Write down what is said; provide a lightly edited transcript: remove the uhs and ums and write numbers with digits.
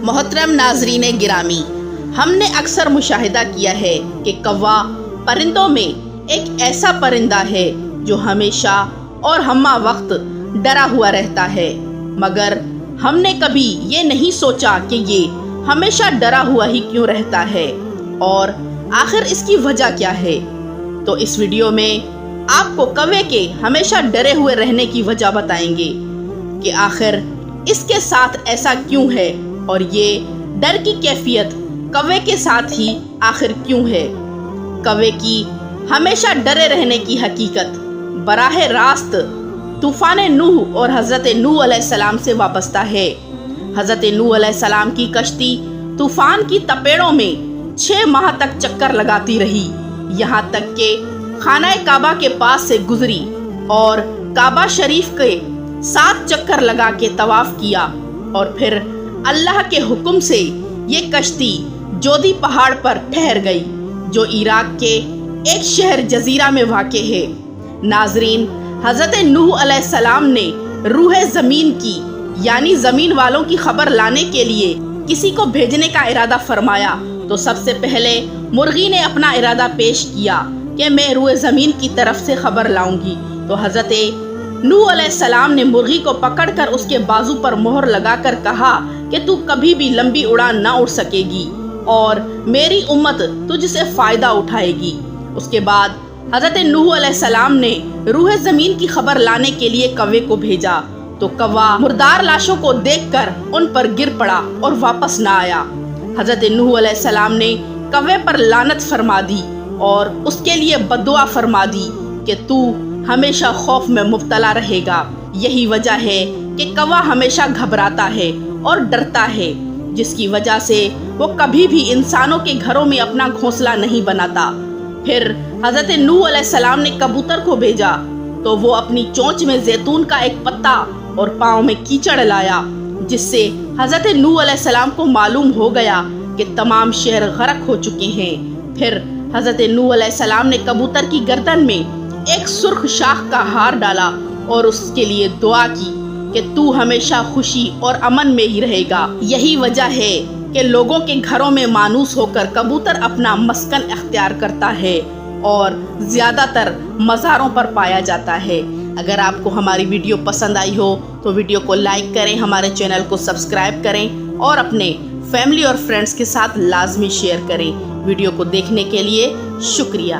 محترم ناظرین گرامی، ہم نے اکثر مشاہدہ کیا ہے کہ کوا پرندوں میں ایک ایسا پرندہ ہے جو ہمیشہ اور ہمہ وقت ڈرا ہوا رہتا ہے، مگر ہم نے کبھی یہ نہیں سوچا کہ یہ ہمیشہ ڈرا ہوا ہی کیوں رہتا ہے اور آخر اس کی وجہ کیا ہے۔ تو اس ویڈیو میں آپ کو کوے کے ہمیشہ ڈرے ہوئے رہنے کی وجہ بتائیں گے کہ آخر اس کے ساتھ ایسا کیوں ہے اور یہ ڈر کی کیفیت کوے کے ساتھ ہی آخر کیوں ہے۔ کوے کی ہمیشہ ڈرے رہنے کی حقیقت براہ راست طوفان نوح اور حضرت نوح علیہ السلام سے وابستہ ہے۔ حضرت نوح علیہ السلام کی کشتی طوفان کی تپیڑوں میں 6 ماہ تک چکر لگاتی رہی، یہاں تک کہ خانہ کعبہ کے پاس سے گزری اور کعبہ شریف کے 7 چکر لگا کے طواف کیا، اور پھر اللہ کے حکم سے یہ کشتی جودی پہاڑ پر ٹھہر گئی جو عراق کے ایک شہر جزیرہ میں واقع ہے۔ ناظرین، حضرت نوح علیہ السلام نے روح زمین کی یعنی زمین والوں کی خبر لانے کے لیے کسی کو بھیجنے کا ارادہ فرمایا تو سب سے پہلے مرغی نے اپنا ارادہ پیش کیا کہ میں روح زمین کی طرف سے خبر لاؤں گی، تو حضرت نوح علیہ السلام نے مرغی کو پکڑ کر اس کے بازو پر مہر لگا کر کہا کہ تو کبھی بھی لمبی اڑان نہ اڑ سکے گی اور میری امت تجھ سے فائدہ اٹھائے گی۔ اس کے بعد حضرت نوح علیہ السلام نے روح زمین کی خبر لانے کے لیے کوے کو بھیجا، تو کوا مردار لاشوں کو دیکھ کر ان پر گر پڑا اور واپس نہ آیا۔ حضرت نوح علیہ السلام نے کوے پر لعنت فرما دی اور اس کے لیے بددعا فرما دی کہ تو ہمیشہ خوف میں مبتلا رہے گا۔ یہی وجہ ہے کہ کوا ہمیشہ گھبراتا ہے اور ڈرتا ہے، جس کی وجہ سے وہ کبھی بھی انسانوں کے گھروں میں اپنا گھونسلہ نہیں بناتا۔ پھر حضرت نوح علیہ السلام نے کبوتر کو بھیجا تو وہ اپنی چونچ میں زیتون کا ایک پتا اور پاؤں میں کیچڑ لایا، جس سے حضرت نوح علیہ السلام کو معلوم ہو گیا کہ تمام شہر غرق ہو چکے ہیں۔ پھر حضرت نوح علیہ السلام نے کبوتر کی گردن میں ایک سرخ شاخ کا ہار ڈالا اور اس کے لیے دعا کی کہ تو ہمیشہ خوشی اور امن میں ہی رہے گا۔ یہی وجہ ہے کہ لوگوں کے گھروں میں مانوس ہو کر کبوتر اپنا مسکن اختیار کرتا ہے اور زیادہ تر مزاروں پر پایا جاتا ہے۔ اگر آپ کو ہماری ویڈیو پسند آئی ہو تو ویڈیو کو لائک کریں، ہمارے چینل کو سبسکرائب کریں اور اپنے فیملی اور فرینڈز کے ساتھ لازمی شیئر کریں۔ ویڈیو کو دیکھنے کے لیے شکریہ۔